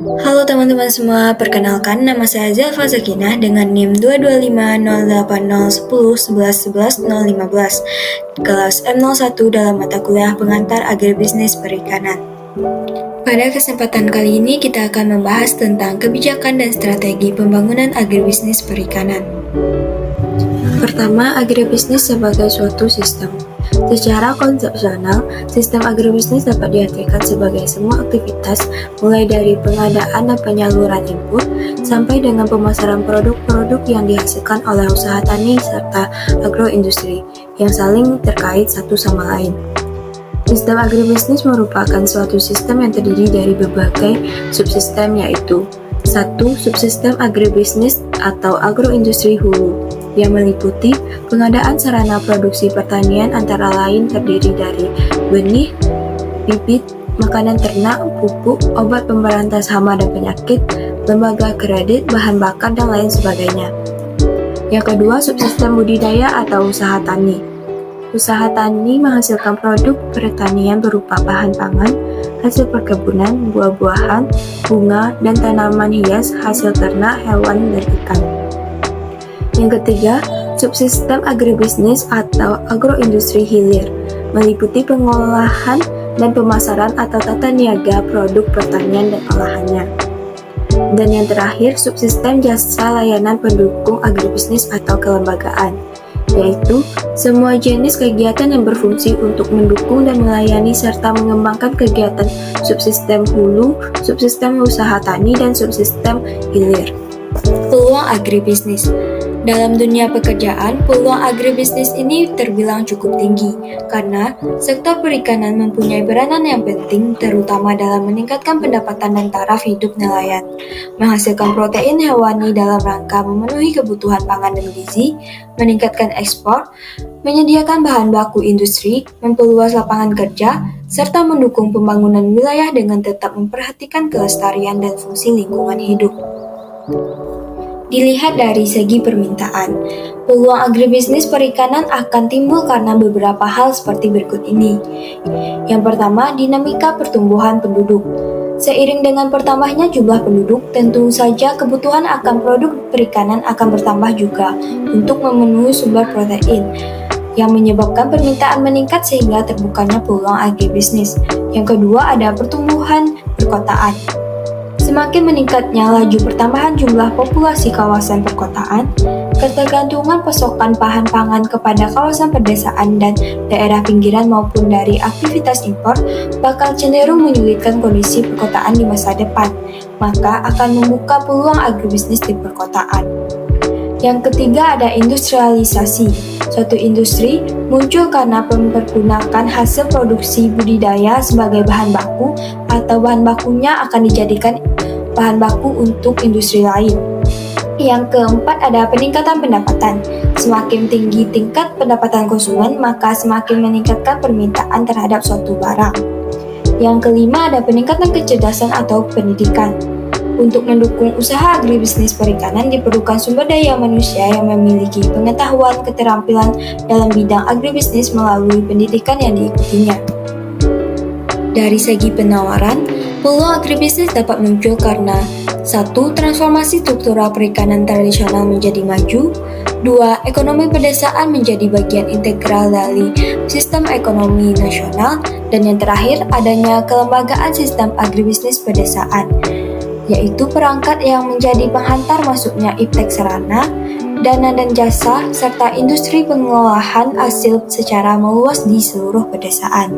Halo teman-teman semua, perkenalkan nama saya Zelfa Zakinah dengan NIM 225080101111115 kelas M01 dalam mata kuliah pengantar agribisnis perikanan. Pada kesempatan kali ini kita akan membahas tentang kebijakan dan strategi pembangunan agribisnis perikanan. Pertama, agribisnis sebagai suatu sistem. Secara konsepsional, sistem agribisnis dapat diartikan sebagai semua aktivitas mulai dari pengadaan dan penyaluran input sampai dengan pemasaran produk-produk yang dihasilkan oleh usaha tani serta agroindustri yang saling terkait satu sama lain. Sistem agribisnis merupakan suatu sistem yang terdiri dari berbagai subsistem, yaitu 1. Subsistem agribisnis atau agroindustri hulu yang meliputi pengadaan sarana produksi pertanian antara lain terdiri dari benih, bibit, makanan ternak, pupuk, obat pemberantas hama dan penyakit, lembaga kredit, bahan bakar, dan lain sebagainya. Yang kedua, subsistem budidaya atau usaha tani. Usaha tani menghasilkan produk pertanian berupa bahan pangan, hasil perkebunan, buah-buahan, bunga, dan tanaman hias, hasil ternak, hewan, dan ikan. Yang ketiga, subsistem agribisnis atau agroindustri hilir, meliputi pengolahan dan pemasaran atau tata niaga produk pertanian dan olahannya. Dan yang terakhir, subsistem jasa layanan pendukung agribisnis atau kelembagaan, yaitu semua jenis kegiatan yang berfungsi untuk mendukung dan melayani serta mengembangkan kegiatan subsistem hulu, subsistem usaha tani, dan subsistem hilir. Peluang agribisnis. Dalam dunia pekerjaan, peluang agribisnis ini terbilang cukup tinggi karena sektor perikanan mempunyai peranan yang penting terutama dalam meningkatkan pendapatan dan taraf hidup nelayan, menghasilkan protein hewani dalam rangka memenuhi kebutuhan pangan dan gizi, meningkatkan ekspor, menyediakan bahan baku industri, memperluas lapangan kerja, serta mendukung pembangunan wilayah dengan tetap memperhatikan kelestarian dan fungsi lingkungan hidup. Dilihat dari segi permintaan, peluang agribisnis perikanan akan timbul karena beberapa hal seperti berikut ini. Yang pertama, dinamika pertumbuhan penduduk. Seiring dengan bertambahnya jumlah penduduk, tentu saja kebutuhan akan produk perikanan akan bertambah juga untuk memenuhi sumber protein, yang menyebabkan permintaan meningkat sehingga terbukanya peluang agribisnis. Yang kedua, ada pertumbuhan perkotaan. Semakin meningkatnya laju pertambahan jumlah populasi kawasan perkotaan, ketergantungan pasokan bahan pangan kepada kawasan pedesaan dan daerah pinggiran maupun dari aktivitas impor bakal cenderung menyulitkan kondisi perkotaan di masa depan, maka akan membuka peluang agribisnis di perkotaan. Yang ketiga ada industrialisasi. Suatu industri muncul karena mempergunakan hasil produksi budidaya sebagai bahan baku atau bahan bakunya akan dijadikan bahan baku untuk industri lain. Yang keempat ada peningkatan pendapatan. Semakin tinggi tingkat pendapatan konsumen, maka semakin meningkatkan permintaan terhadap suatu barang. Yang kelima ada peningkatan kecerdasan atau pendidikan. Untuk mendukung usaha agribisnis perikanan diperlukan sumber daya manusia yang memiliki pengetahuan keterampilan dalam bidang agribisnis melalui pendidikan yang diikutinya. Dari segi penawaran, peluang agribisnis dapat muncul karena 1. Transformasi struktural perikanan tradisional menjadi maju. 2. Ekonomi pedesaan menjadi bagian integral dari sistem ekonomi nasional. Dan yang terakhir, adanya kelembagaan sistem agribisnis pedesaan, yaitu perangkat yang menjadi penghantar masuknya iptek sarana, dana dan jasa, serta industri pengolahan hasil secara meluas di seluruh pedesaan.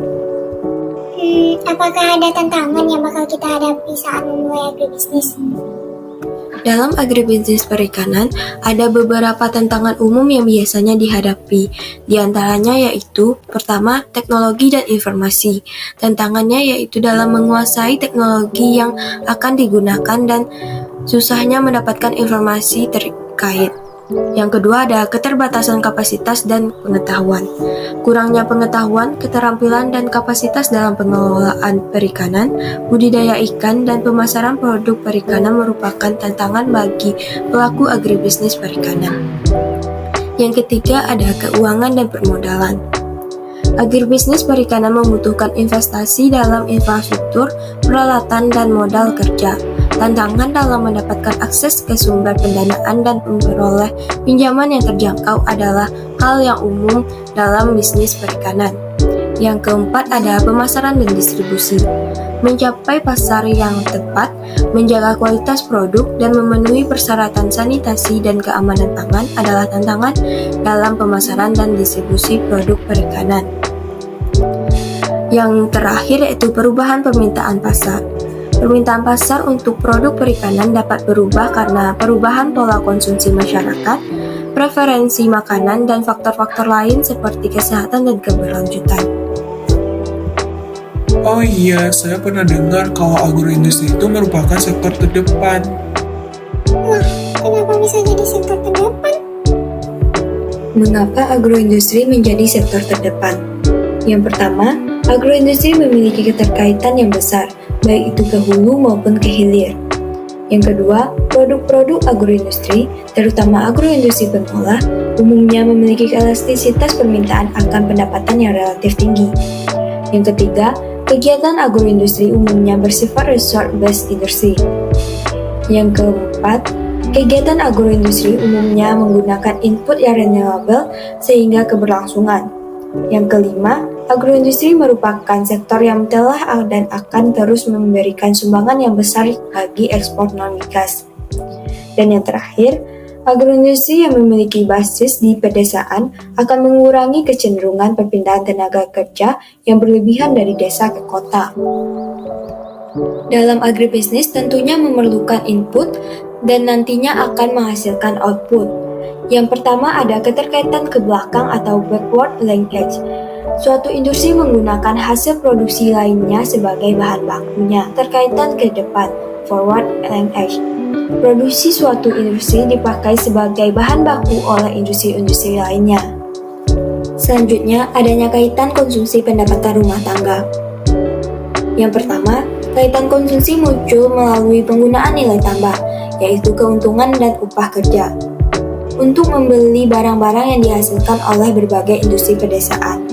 Apakah ada tantangan yang bakal kita hadapi saat memulai agribisnis? Dalam agribisnis perikanan, ada beberapa tantangan umum yang biasanya dihadapi. Di antaranya yaitu, pertama, teknologi dan informasi. Tantangannya yaitu dalam menguasai teknologi yang akan digunakan dan susahnya mendapatkan informasi terkait. Yang kedua ada keterbatasan kapasitas dan pengetahuan. Kurangnya pengetahuan, keterampilan, dan kapasitas dalam pengelolaan perikanan, budidaya ikan, dan pemasaran produk perikanan merupakan tantangan bagi pelaku agribisnis perikanan. Yang ketiga ada keuangan dan permodalan. Agribisnis perikanan membutuhkan investasi dalam infrastruktur, peralatan, dan modal kerja. Tantangan dalam mendapatkan akses ke sumber pendanaan dan memperoleh pinjaman yang terjangkau adalah hal yang umum dalam bisnis perikanan. Yang keempat ada pemasaran dan distribusi. Mencapai pasar yang tepat, menjaga kualitas produk, dan memenuhi persyaratan sanitasi dan keamanan pangan adalah tantangan dalam pemasaran dan distribusi produk perikanan. Yang terakhir yaitu perubahan permintaan pasar. Permintaan pasar untuk produk perikanan dapat berubah karena perubahan pola konsumsi masyarakat, preferensi makanan, dan faktor-faktor lain seperti kesehatan dan keberlanjutan. Oh iya, saya pernah dengar kalau agroindustri itu merupakan sektor terdepan. Wah, kenapa bisa jadi sektor terdepan? Mengapa agroindustri menjadi sektor terdepan? Yang pertama, agroindustri memiliki keterkaitan yang besar, baik itu ke hulu maupun ke hilir. Yang kedua, produk-produk agroindustri, terutama agroindustri pengolah, umumnya memiliki elastisitas permintaan akan pendapatan yang relatif tinggi. Yang ketiga, kegiatan agroindustri umumnya bersifat resource-based industry. Yang keempat, kegiatan agroindustri umumnya menggunakan input yang renewable sehingga keberlangsungan. Yang kelima, agroindustri merupakan sektor yang telah dan akan terus memberikan sumbangan yang besar bagi ekspor non-migas. Dan yang terakhir, agroindustri yang memiliki basis di pedesaan akan mengurangi kecenderungan perpindahan tenaga kerja yang berlebihan dari desa ke kota. Dalam agribisnis tentunya memerlukan input dan nantinya akan menghasilkan output. Yang pertama ada keterkaitan ke belakang atau backward linkage. Suatu industri menggunakan hasil produksi lainnya sebagai bahan bakunya. Terkaitan ke depan, forward linkage. Produksi suatu industri dipakai sebagai bahan baku oleh industri-industri lainnya. Selanjutnya, adanya kaitan konsumsi pendapatan rumah tangga. Yang pertama, kaitan konsumsi muncul melalui penggunaan nilai tambah, yaitu keuntungan dan upah kerja, untuk membeli barang-barang yang dihasilkan oleh berbagai industri pedesaan.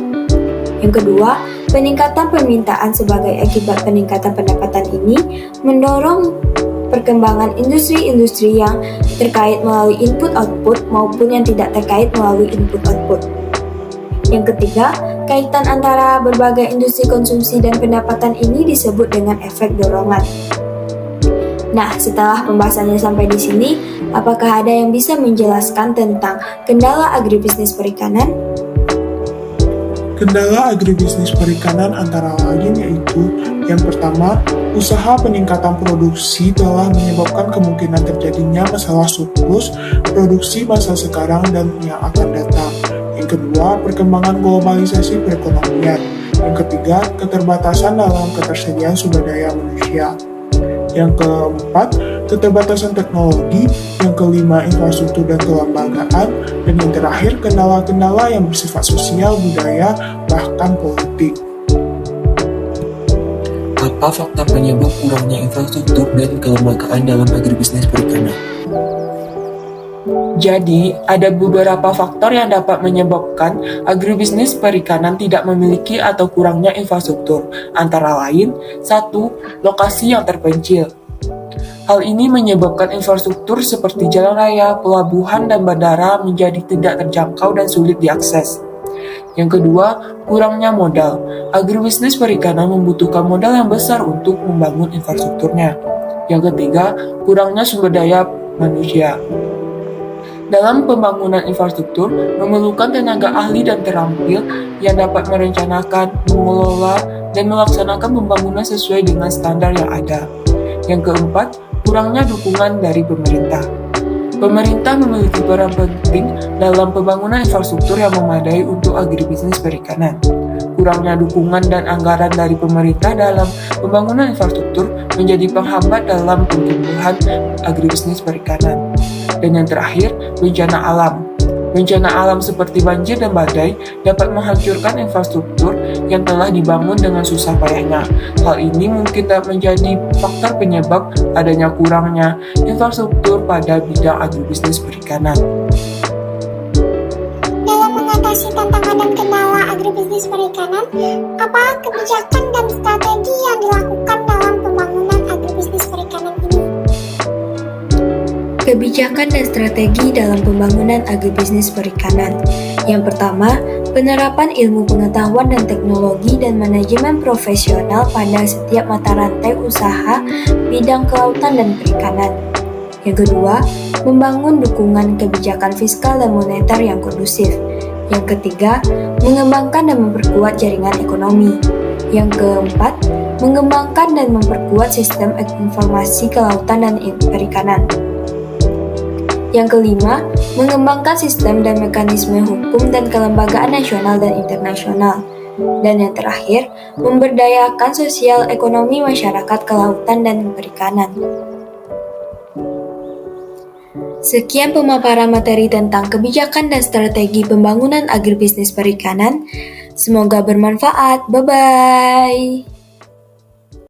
Yang kedua, peningkatan permintaan sebagai akibat peningkatan pendapatan ini mendorong perkembangan industri-industri yang terkait melalui input-output maupun yang tidak terkait melalui input-output. Yang ketiga, kaitan antara berbagai industri konsumsi dan pendapatan ini disebut dengan efek dorongan. Nah, setelah pembahasannya sampai di sini, apakah ada yang bisa menjelaskan tentang kendala agribisnis perikanan? Kendala agribisnis perikanan antara lain yaitu yang pertama, usaha peningkatan produksi telah menyebabkan kemungkinan terjadinya masalah surplus produksi masa sekarang dan yang akan datang. Yang kedua, perkembangan globalisasi perekonomian. Yang ketiga, keterbatasan dalam ketersediaan sumber daya manusia. Yang keempat, keterbatasan teknologi. Yang kelima, infrastruktur dan kelembagaan. Dan yang terakhir, kendala-kendala yang bersifat sosial, budaya, bahkan politik. Apa faktor penyebab kurangnya infrastruktur dan kelembagaan dalam agribisnis perikanan? Jadi, ada beberapa faktor yang dapat menyebabkan agribisnis perikanan tidak memiliki atau kurangnya infrastruktur. Antara lain, 1. Lokasi yang terpencil. Hal ini menyebabkan infrastruktur seperti jalan raya, pelabuhan, dan bandara menjadi tidak terjangkau dan sulit diakses. Yang kedua, kurangnya modal. Agribisnis perikanan membutuhkan modal yang besar untuk membangun infrastrukturnya. Yang ketiga, kurangnya sumber daya manusia. Dalam pembangunan infrastruktur, memerlukan tenaga ahli dan terampil yang dapat merencanakan, mengelola, dan melaksanakan pembangunan sesuai dengan standar yang ada. Yang keempat, kurangnya dukungan dari pemerintah. Pemerintah memiliki peran penting dalam pembangunan infrastruktur yang memadai untuk agribisnis perikanan. Kurangnya dukungan dan anggaran dari pemerintah dalam pembangunan infrastruktur menjadi penghambat dalam pertumbuhan agribisnis perikanan. Dan yang terakhir, bencana alam. Bencana alam seperti banjir dan badai dapat menghancurkan infrastruktur yang telah dibangun dengan susah payahnya. Hal ini mungkin dapat menjadi faktor penyebab adanya kurangnya infrastruktur pada bidang agribisnis perikanan. Dalam mengatasi tantangan dan kendala agribisnis perikanan, apa kebijakan dan strategi yang dilakukan dalam pembangunan agribisnis perikanan ini? kebijakan dan strategi dalam pembangunan agribisnis perikanan. Yang pertama, penerapan ilmu pengetahuan dan teknologi dan manajemen profesional pada setiap mata rantai usaha bidang kelautan dan perikanan. Yang kedua, membangun dukungan kebijakan fiskal dan moneter yang kondusif. Yang ketiga, mengembangkan dan memperkuat jaringan ekonomi. Yang keempat, mengembangkan dan memperkuat sistem informasi kelautan dan perikanan. Yang kelima, mengembangkan sistem dan mekanisme hukum dan kelembagaan nasional dan internasional. Dan yang terakhir, memberdayakan sosial ekonomi masyarakat kelautan dan perikanan. Sekian pemaparan materi tentang kebijakan dan strategi pembangunan agribisnis perikanan. Semoga bermanfaat. Bye-bye.